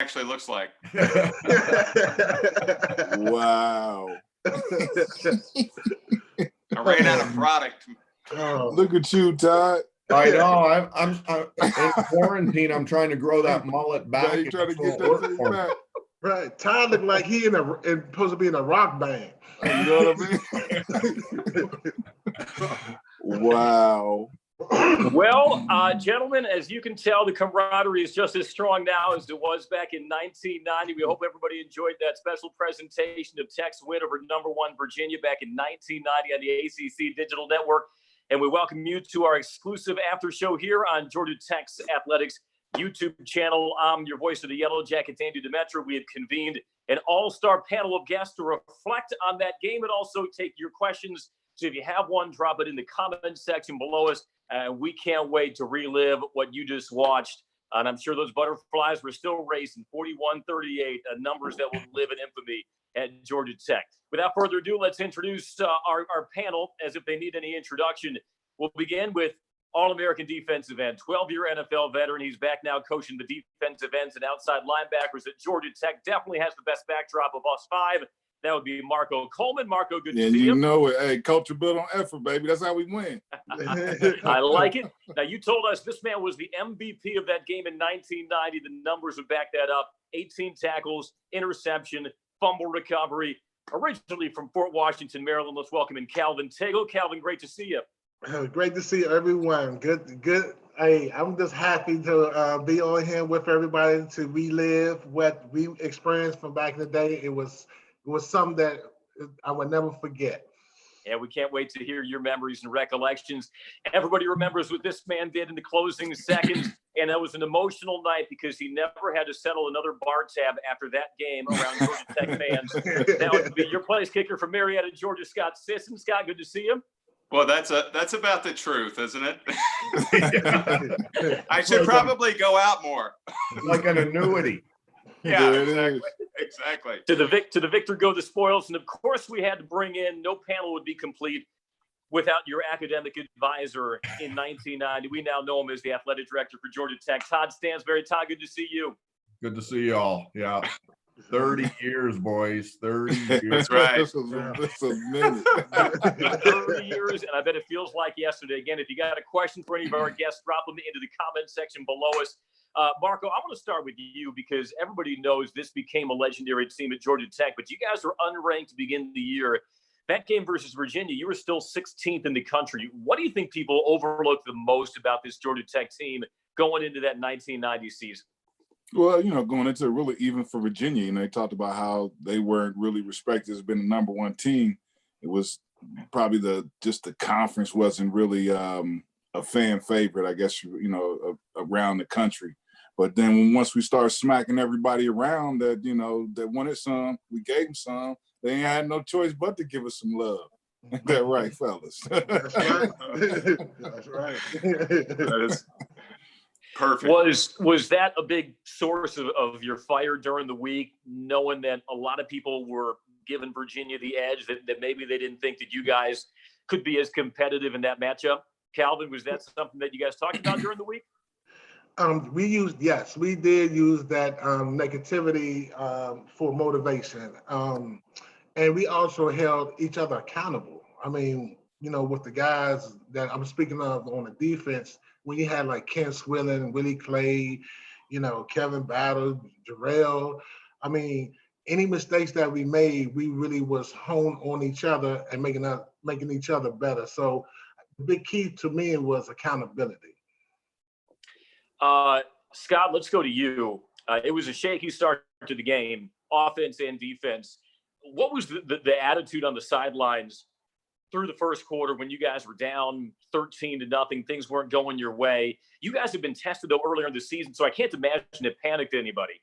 actually looks like. Wow. I ran out of product. Oh. Look at you, Todd. I know. I'm in quarantine. I'm trying to grow that mullet back. Now you trying to get that thing back. Right. Todd looked like he supposed to be in a rock band. You know what I mean? Wow. Well, gentlemen, as you can tell, the camaraderie is just as strong now as it was back in 1990. We hope everybody enjoyed that special presentation of Tech's win over #1 Virginia back in 1990 on the ACC Digital Network. And we welcome you to our exclusive after show here on Georgia Tech's Athletics YouTube channel. I'm your voice of the Yellow Jackets, Andy Demetra. We have convened an all-star panel of guests to reflect on that game and also take your questions. So if you have one, drop it in the comment section below us. We can't wait to relive what you just watched. And I'm sure those butterflies were still racing 41-38, numbers that will live in infamy at Georgia Tech. Without further ado, let's introduce our panel as if they need any introduction. We'll begin with All-American defensive end, 12-year NFL veteran. He's back now coaching the defensive ends and outside linebackers at Georgia Tech. Definitely has the best backdrop of us five. That would be Marco Coleman. Marco, good to see you. You know it. Hey, culture built on effort, baby. That's how we win. I like it. Now, you told us this man was the MVP of that game in 1990. The numbers would back that up. 18 tackles, interception, fumble recovery. Originally from Fort Washington, Maryland. Let's welcome in Calvin Tiggle. Calvin, great to see you. Great to see everyone. Good. Hey, I'm just happy to be on here with everybody to relive what we experienced from back in the day. It was something that I would never forget. Yeah, we can't wait to hear your memories and recollections. Everybody remembers what this man did in the closing seconds, and that was an emotional night because he never had to settle another bar tab after that game around Georgia Tech fans. That would be your place kicker from Marietta, Georgia, Scott Sisson. Scott, good to see you. Well, that's about the truth, isn't it? I should probably go out more. Like an annuity. Yeah, exactly. To the victor go the spoils. And of course, we had to bring in, no panel would be complete without your academic advisor in 1990. We now know him as the athletic director for Georgia Tech, Todd Stansberry. Todd, good to see you. Good to see y'all. Yeah. 30 years, boys. 30 years. That's right. That's a minute. 30 years, and I bet it feels like yesterday. Again, if you got a question for any of our guests, drop them into the comment section below us. Marco, I want to start with you because everybody knows this became a legendary team at Georgia Tech, but you guys were unranked to begin the year. That game versus Virginia, you were still 16th in the country. What do you think people overlook the most about this Georgia Tech team going into that 1990 season? Well, going into it really even for Virginia, they talked about how they weren't really respected as being the #1 team. It was probably the conference wasn't really a fan favorite, I guess, around the country. But then once we started smacking everybody around that, that wanted some, we gave them some. They ain't had no choice but to give us some love. Ain't that right, fellas? That's right. That's right. That is perfect. Was that a big source of your fire during the week, knowing that a lot of people were giving Virginia the edge, that maybe they didn't think that you guys could be as competitive in that matchup? Calvin, was that something that you guys talked about during the week? We did use that negativity for motivation. And we also held each other accountable. I mean, with the guys that I'm speaking of on the defense, when you had like Ken Swilling, Willie Clay, Kevin Battle, Jarrell, I mean, any mistakes that we made, we really was honed on each other and making each other better. So the big key to me was accountability. Scott, let's go to you. It was a shaky start to the game, offense and defense. What was the attitude on the sidelines through the first quarter when you guys were down 13-0? Things weren't going your way. You guys have been tested, though, earlier in the season, so I can't imagine it panicked anybody.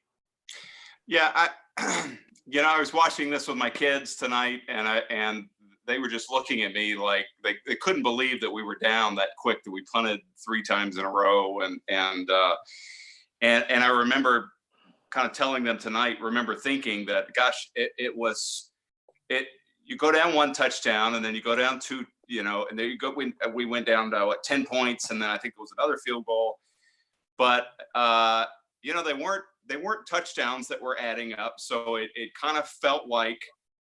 Yeah, I was watching this with my kids tonight, and they were just looking at me like they couldn't believe that we were down that quick, that we punted 3 times in a row. And I remember kind of telling them tonight, thinking that, gosh, you go down 1 touchdown and then you go down 2, and there you go. We went down to 10 points, and then I think it was another field goal. But, touchdowns that were adding up. So it kind of felt like,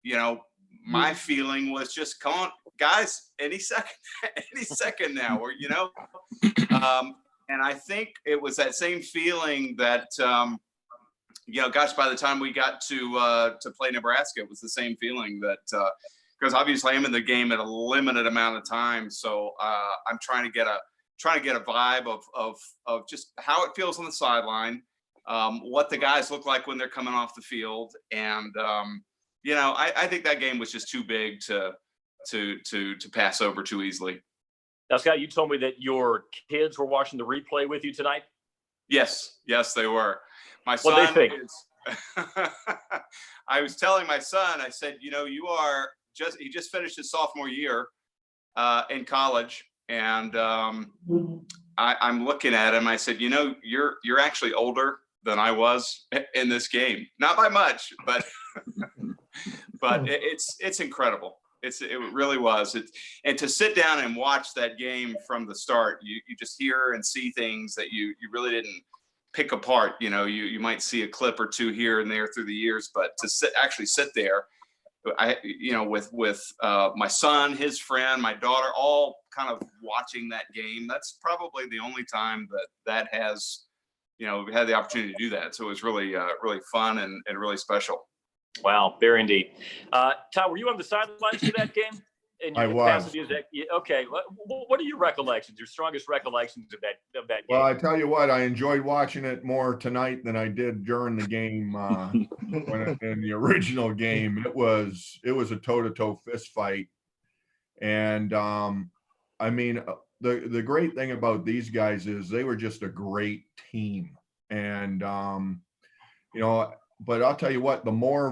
you know, my feeling was just, come on, guys, any second now, or, you know, and I think it was that same feeling that, you know, gosh, by the time we got to play Nebraska, it was the same feeling that, because obviously I'm in the game at a limited amount of time. So I'm trying to get a vibe of just how it feels on the sideline, what the guys look like when they're coming off the field. And, you know, I think that game was just too big to pass over too easily. Now, Scott, you told me that your kids were watching the replay with you tonight. Yes, they were. My son What'd they think? I was telling my son, I said, you know, he just finished his sophomore year in college. And I'm looking at him. I said, you know, you're actually older than I was in this game. Not by much, but it's incredible. It really was. And to sit down and watch that game from the start, you just hear and see things that you really didn't pick apart. You know, you might see a clip or two here and there through the years, but to actually sit there, you know, with my son, his friend, my daughter, all kind of watching that game. That's probably the only time that has, you know, we had the opportunity to do that. So it was really, really fun and really special. Wow, very indeed. Todd, were you on the sidelines for that game? In your I was. capacity as okay. What are your recollections? Your strongest recollections of that game? Well, I tell you what, I enjoyed watching it more tonight than I did during the game. In the original game, it was a toe-to-toe fist fight, and I mean, the great thing about these guys is they were just a great team, and you know. But I'll tell you what, the more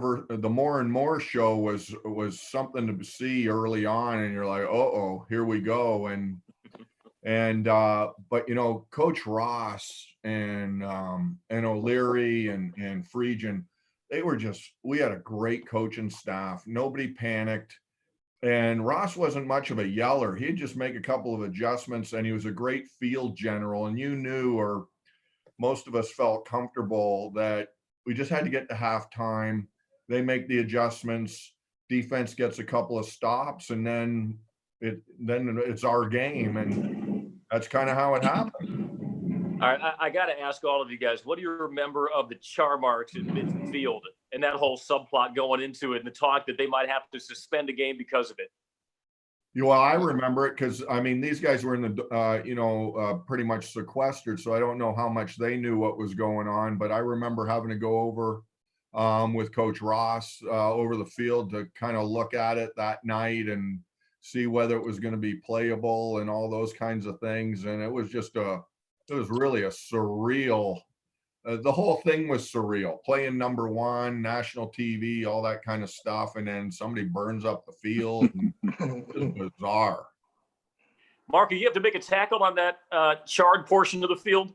and more show was something to see early on, and you're like, oh, here we go, and but you know, Coach Ross and O'Leary and Friedgen, we had a great coaching staff. Nobody panicked, and Ross wasn't much of a yeller. He'd just make a couple of adjustments, and he was a great field general. And you knew, or most of us felt comfortable, that we just had to get to halftime. They make the adjustments. Defense gets a couple of stops, and then it's our game, and that's kind of how it happened. All right, I got to ask all of you guys, what do you remember of the char marks in midfield and that whole subplot going into it, and the talk that they might have to suspend a game because of it? Well, I remember it because, I mean, these guys were in the, pretty much sequestered, so I don't know how much they knew what was going on, but I remember having to go over with Coach Ross over the field to kind of look at it that night and see whether it was going to be playable and all those kinds of things. And it was really a surreal, the whole thing was surreal. Playing number one, national TV, all that kind of stuff, and then somebody burns up the field. It was bizarre. Mark, you have to make a tackle on that charred portion of the field?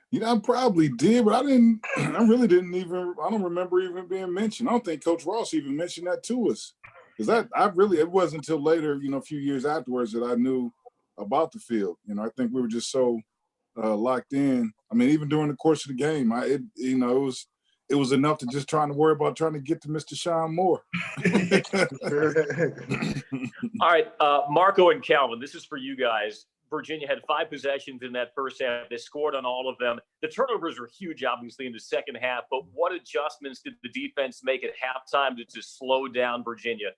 You know, I probably did, but I really didn't even, I don't remember even being mentioned. I don't think Coach Ross even mentioned that to us. Because it wasn't until later, you know, a few years afterwards that I knew about the field. You know, I think we were just so locked in. I mean, even during the course of the game, it was enough to just trying to get to Mr. Sean Moore. All right, Marco and Calvin, this is for you guys. Virginia had 5 possessions in that first half. They scored on all of them. The turnovers were huge, obviously, in the second half, but what adjustments did the defense make at halftime to slow down Virginia?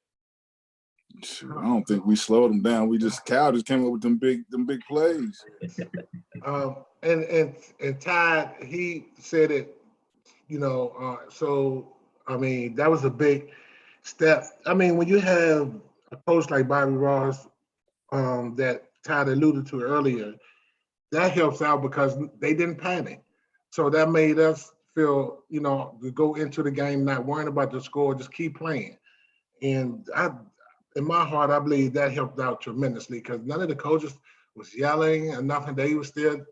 I don't think we slowed them down. Cal just came up with them big plays. And Todd, he said it, you know, so, I mean, that was a big step. I mean, when you have a coach like Bobby Ross that Todd alluded to earlier, that helps out because they didn't panic. So that made us feel, you know, to go into the game not worrying about the score, just keep playing. And in my heart, I believe that helped out tremendously because none of the coaches was yelling or nothing. They were still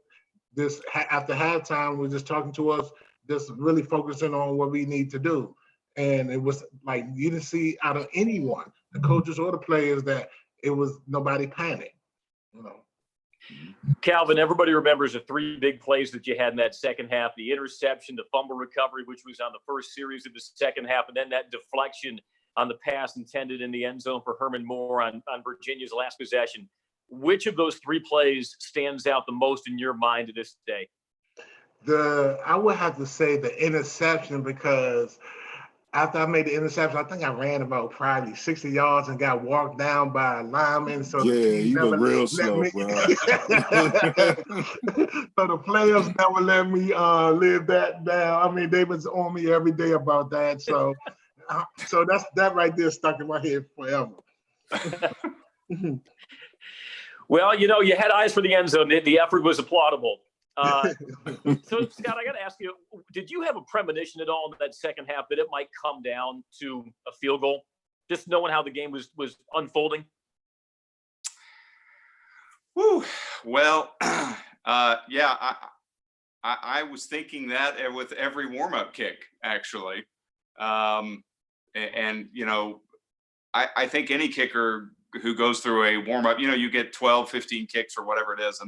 after halftime, was just talking to us, just really focusing on what we need to do. And it was like you didn't see out of anyone, the coaches or the players, that it was nobody panicked. You know. Calvin, everybody remembers the three big plays that you had in that second half: the interception, the fumble recovery, which was on the first series of the second half, and then that deflection on the pass intended in the end zone for Herman Moore on Virginia's last possession. Which of those three plays stands out the most in your mind to this day? I would have to say the interception, because after I made the interception, I think I ran about probably 60 yards and got walked down by a lineman. So Yeah, you look real let slow, me, bro. so the players never let me live that down. I mean, they was on me every day about that. So, that right there stuck in my head forever. Well, you had eyes for the end zone. The effort was applaudable. So, Scott, I got to ask you, did you have a premonition at all in that second half that it might come down to a field goal, just knowing how the game was unfolding? Whew. Well, yeah, I was thinking that with every warm-up kick, actually. And I think any kicker who goes through a warm-up, you get 12, 15 kicks or whatever it is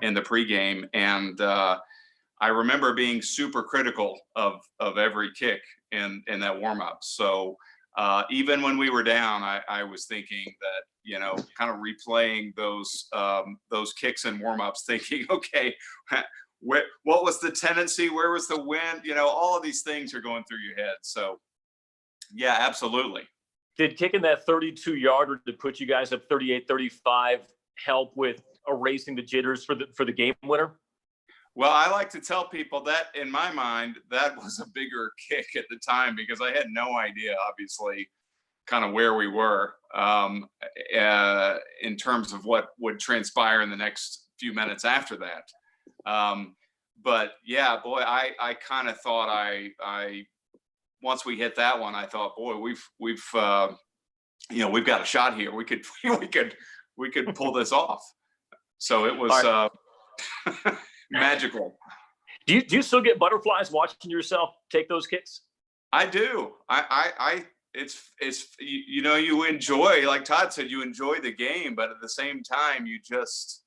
in the pregame. And I remember being super critical of every kick in that warm-up. So even when we were down, I was thinking that, kind of replaying those kicks and warm-ups, thinking, okay, what was the tendency? Where was the wind? All of these things are going through your head. So yeah, absolutely. Did kicking that 32-yarder to put you guys up 38-35 help with erasing the jitters for the game winner? Well, I like to tell people that in my mind, that was a bigger kick at the time, because I had no idea, obviously, kind of where we were in terms of what would transpire in the next few minutes after that. But yeah, boy, I kind of thought once we hit that one, I thought, boy, we've got a shot here. We could pull this off. So it was magical. Do you still get butterflies watching yourself take those kicks? I do. It's you enjoy, like Todd said, you enjoy the game, but at the same time, you just,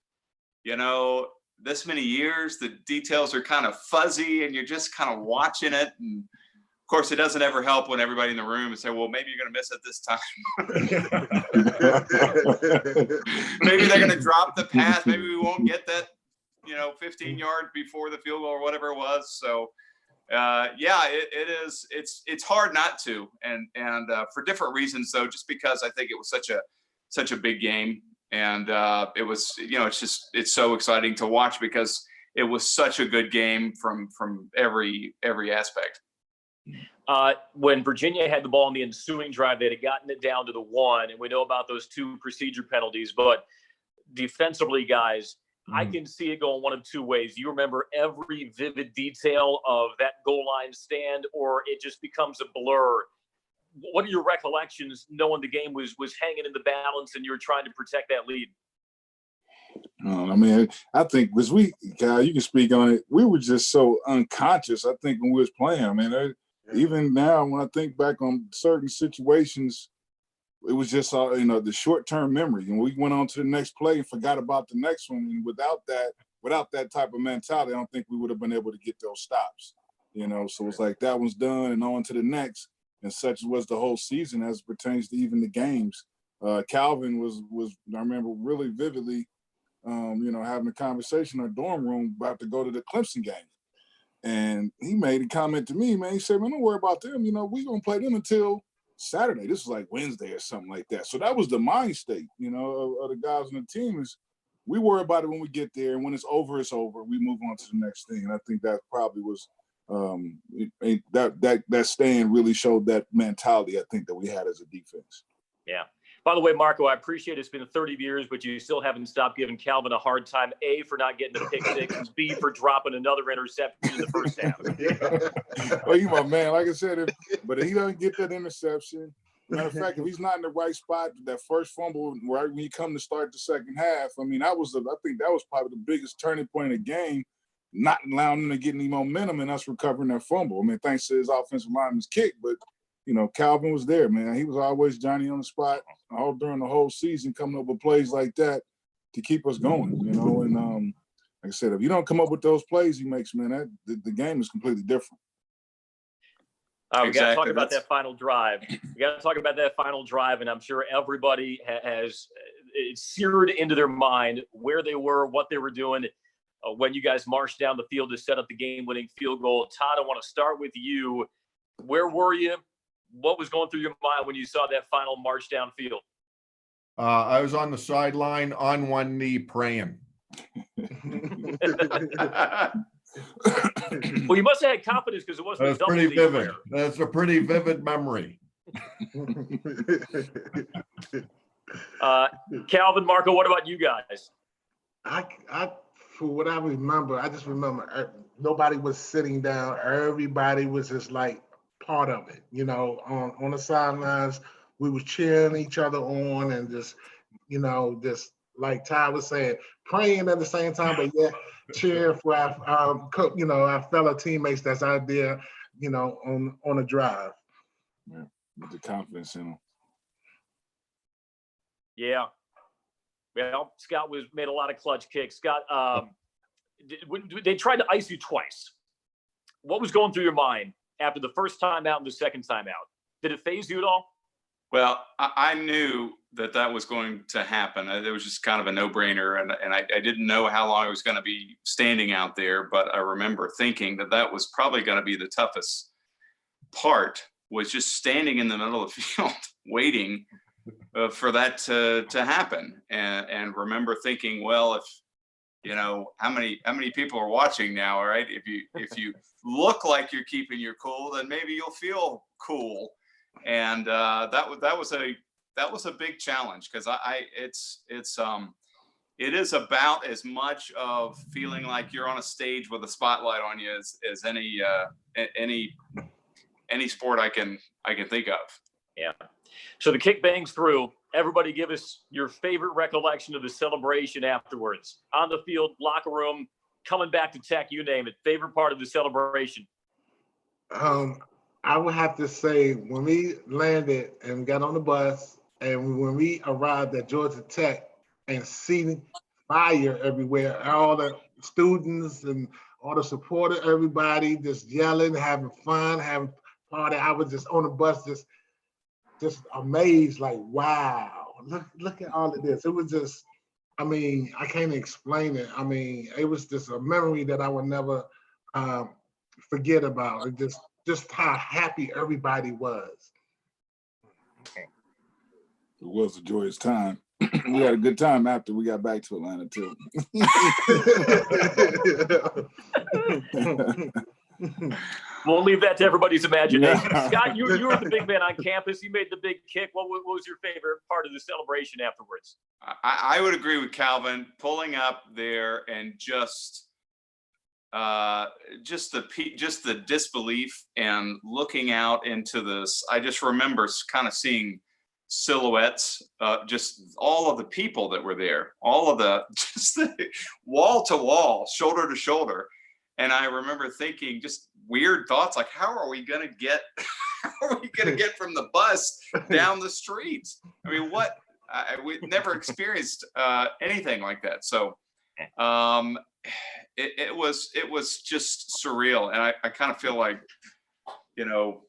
this many years, the details are kind of fuzzy, and you're just kind of watching it. And of course, it doesn't ever help when everybody in the room is saying, well, maybe you're going to miss it this time. Maybe they're going to drop the pass. Maybe we won't get that, 15 yards before the field goal or whatever it was. So, yeah, it's hard not to. And for different reasons, though, just because I think it was such a big game. And it was, it's so exciting to watch because it was such a good game from every aspect. When Virginia had the ball in the ensuing drive, they had gotten it down to the 1, and we know about those 2 procedure penalties. But defensively, guys, I can see it going one of 2 ways. You remember every vivid detail of that goal line stand, or it just becomes a blur. What are your recollections knowing the game was hanging in the balance and you were trying to protect that lead? I mean, I think Kyle, you can speak on it. We were just so unconscious, I think, when we was playing. I mean, even now, when I think back on certain situations, it was just, the short-term memory. And we went on to the next play and forgot about the next one. And without that type of mentality, I don't think we would have been able to get those stops. So it's like that one's done and on to the next. And such was the whole season as it pertains to even the games. Calvin was I remember really vividly, having a conversation in our dorm room about to go to the Clemson game. And he made a comment to me, man. He said, man, don't worry about them. We're going to play them until Saturday. This is like Wednesday or something like that. So that was the mind state, of the guys on the team is we worry about it when we get there. And when it's over, it's over. We move on to the next thing. And I think that probably was that stand really showed that mentality, I think, that we had as a defense. Yeah. By the way, Marco, I appreciate it's been 30 years, but you still haven't stopped giving Calvin a hard time, A, for not getting the pick six, and B, for dropping another interception in the first half. Well, you my man. Like I said, but if he doesn't get that interception, matter of fact, if he's not in the right spot, that first fumble, right when you come to start the second half, I mean, I think that was probably the biggest turning point of the game, not allowing them to get any momentum and us recovering that fumble. I mean, thanks to his offensive lineman's kick, but Calvin was there, man. He was always Johnny on the spot all during the whole season, coming up with plays like that. to keep us going, you know. And like I said, if you don't come up with those plays he makes, man, the game is completely different. We got to talk about that final drive. And I'm sure everybody has it's seared into their mind where they were, what they were doing when you guys marched down the field to set up the game-winning field goal. Todd, I want to start with you. Where were you? What was going through your mind when you saw that final march downfield? I was on the sideline on one knee praying. Well, you must have had confidence because it wasn't. That's pretty vivid. That's a pretty vivid memory. Calvin, Marco, what about you guys? I for what I remember, I just remember nobody was sitting down. Everybody was just like part of it, you know, on the sidelines. We were cheering each other on and just, you know, just like Ty was saying, praying at the same time, but yeah, cheering for our you know, our fellow teammates that's out there, you know, on a drive. Yeah, with the confidence in them. Yeah. Well, Scott made a lot of clutch kicks. Scott, they tried to ice you twice. What was going through your mind after the first time out and the second time out? Did it phase you at all? Well, I knew that was going to happen. It was just kind of a no-brainer, and I didn't know how long I was going to be standing out there, but I remember thinking that was probably going to be the toughest part, was just standing in the middle of the field waiting for that to happen, and remember thinking, well, if you know how many people are watching now, all right, if you look like you're keeping your cool, then maybe you'll feel cool. And that was a big challenge, because it is about as much of feeling like you're on a stage with a spotlight on you as any sport I can think of. Yeah. So the kick bangs through. Everybody give us your favorite recollection of the celebration afterwards. On the field, locker room, coming back to Tech, you name it. Favorite part of the celebration? I would have to say when we landed and got on the bus, and when we arrived at Georgia Tech and seeing fire everywhere, all the students and all the supporters, everybody just yelling, having fun, having party. I was just on the bus, just amazed, like, wow, look at all of this. It was just, I mean, I can't explain it. I mean, it was just a memory that I would never forget about. It just how happy everybody was. It was a joyous time. We had a good time after we got back to Atlanta too. We'll leave that to everybody's imagination. Scott, you were the big man on campus. You made the big kick. What was your favorite part of the celebration afterwards? I would agree with Calvin. Pulling up there and just the disbelief and looking out into this. I just remember kind of seeing silhouettes, just all of the people that were there, all of the wall to wall, shoulder to shoulder. And I remember thinking just weird thoughts like, how are we going to get from the bus down the streets? I mean, we've never experienced anything like that. So it was just surreal. And I kind of feel like, you know,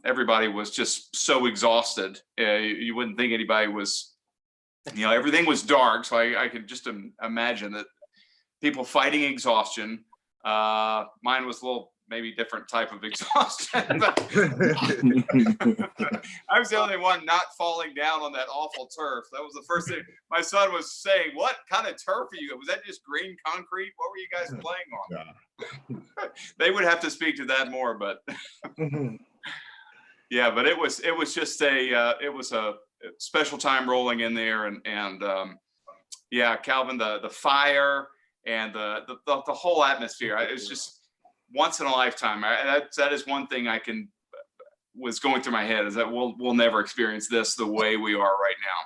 everybody was just so exhausted. You wouldn't think anybody was, you know, everything was dark. So I could just imagine that people fighting exhaustion. Mine was a little maybe different type of exhaustion. But I was the only one not falling down on that awful turf. That was the first thing my son was saying. What kind of turf are you? Was that just green concrete? What were you guys playing on? Yeah. They would have to speak to that more, but yeah, but it was just it was a special time rolling in there, and yeah, Calvin, the fire and the whole atmosphere. It's just once in a lifetime. That is one thing was going through my head, is that we'll never experience this the way we are right now.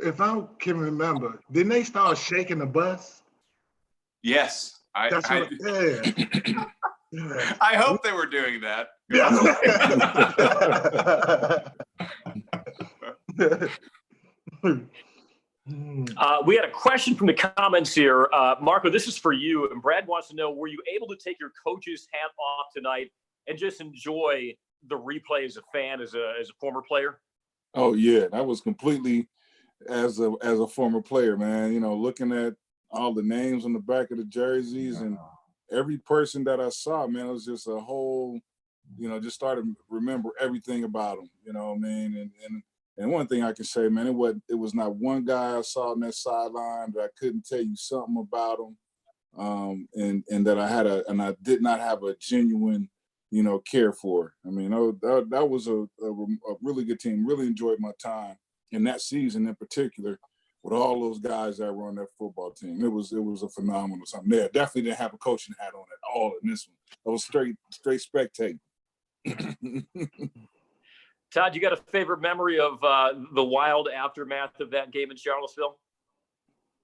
If I can remember, didn't they start shaking the bus? Yes, I hope they were doing that. We had a question from the comments here. Marco, this is for you. And Brad wants to know, were you able to take your coach's hat off tonight and just enjoy the replay as a fan, as a former player? Oh yeah, that was completely as a former player, man. You know, looking at all the names on the back of the jerseys and every person that I saw, man, it was just a whole, you know, just started to remember everything about them. You know what I mean? And one thing I can say, man, it was not one guy I saw on that sideline that I couldn't tell you something about him, and that I did not have a genuine, you know, care for. I mean, that was a really good team. Really enjoyed my time in that season in particular with all those guys that were on that football team. It was a phenomenal time. Yeah, definitely didn't have a coaching hat on at all in this one. I was straight spectating. Todd, you got a favorite memory of the wild aftermath of that game in Charlottesville?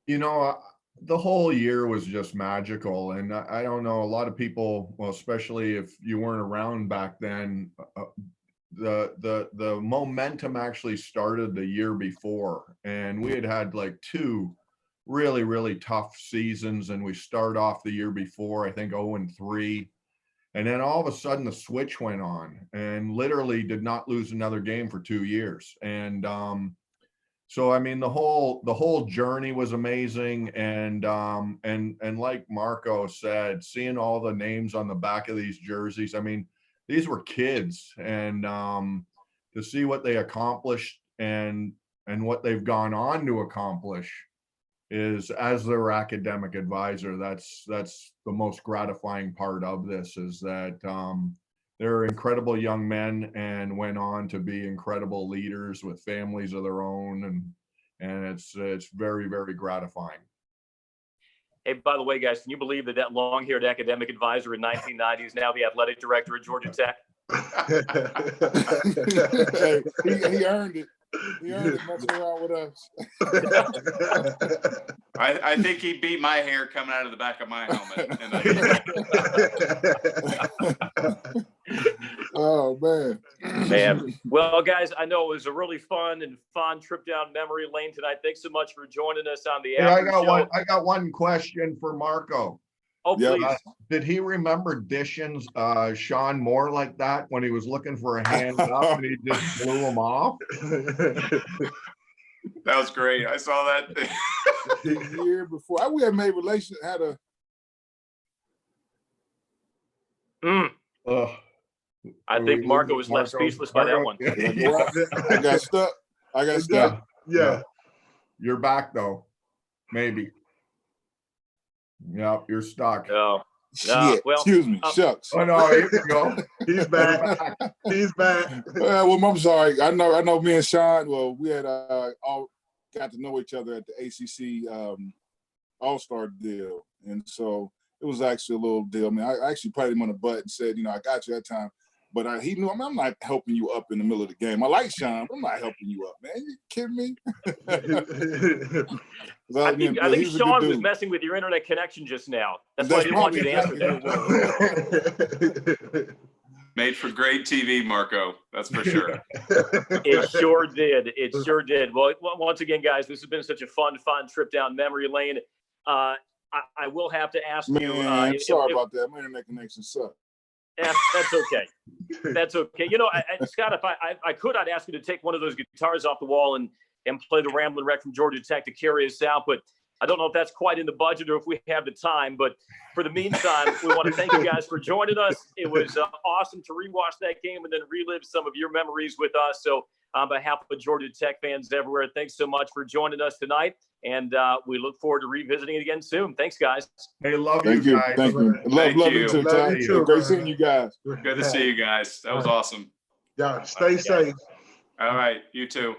You know, the whole year was just magical. And I don't know, a lot of people, well, especially if you weren't around back then, the momentum actually started the year before. And we had like 2 really, really tough seasons. And we start off the year before, I think 0-3. And then all of a sudden the switch went on and literally did not lose another game for 2 years. And so, I mean, the whole journey was amazing. And like Marco said, seeing all the names on the back of these jerseys, I mean, these were kids, and to see what they accomplished and what they've gone on to accomplish is, as their academic advisor, that's the most gratifying part of this, is that they're incredible young men and went on to be incredible leaders with families of their own, and it's very, very gratifying. Hey, by the way, guys, can you believe that long-haired academic advisor in 1990 is now the athletic director at Georgia Tech? Hey, he earned it. He earned it messing around with us. I think he beat my hair coming out of the back of my helmet. Oh man. Well, guys, I know it was a really fun trip down memory lane tonight. Thanks so much for joining us on the after show. I got one question for Marco. Oh, please. Did he remember dishing Sean Moore like that when he was looking for a hand up and he just blew him off? That was great. I saw that. The year before, we had made relations. Had a. I think Marco was left speechless by that one. I got stuck. Yeah. You're back though. Maybe. Yep, you're stuck. Oh. Shit. Well, excuse me. Shucks. Oh no, here we go. He's back. He's back. Well, I'm sorry. I know. Me and Sean. Well, we had all got to know each other at the ACC All-Star deal, and so it was actually a little deal. I mean, I actually patted him on the butt and said, you know, I got you that time. But he knew, I'm not helping you up in the middle of the game. I like Sean, but I'm not helping you up, man. You kidding me? I think Sean was messing with your internet connection just now. That's why I didn't want you to answer. Made for great TV, Marco. That's for sure. It sure did. It sure did. Well, once again, guys, this has been such a fun trip down memory lane. I will have to ask you. Sorry about that. My internet connection sucked. That's okay. That's okay. You know, Scott, if I could, I'd ask you to take one of those guitars off the wall and play the Ramblin' Wreck from Georgia Tech to carry us out. But I don't know if that's quite in the budget or if we have the time. But for the meantime, we want to thank you guys for joining us. It was awesome to rewatch that game and then relive some of your memories with us. So on behalf of Georgia Tech fans everywhere, thanks so much for joining us tonight. And we look forward to revisiting it again soon. Thanks, guys. Hey, love you guys. Thank you. Love you too, Todd. Great seeing you guys. Good to see you guys. That was awesome. Yeah, stay safe. All right. You too.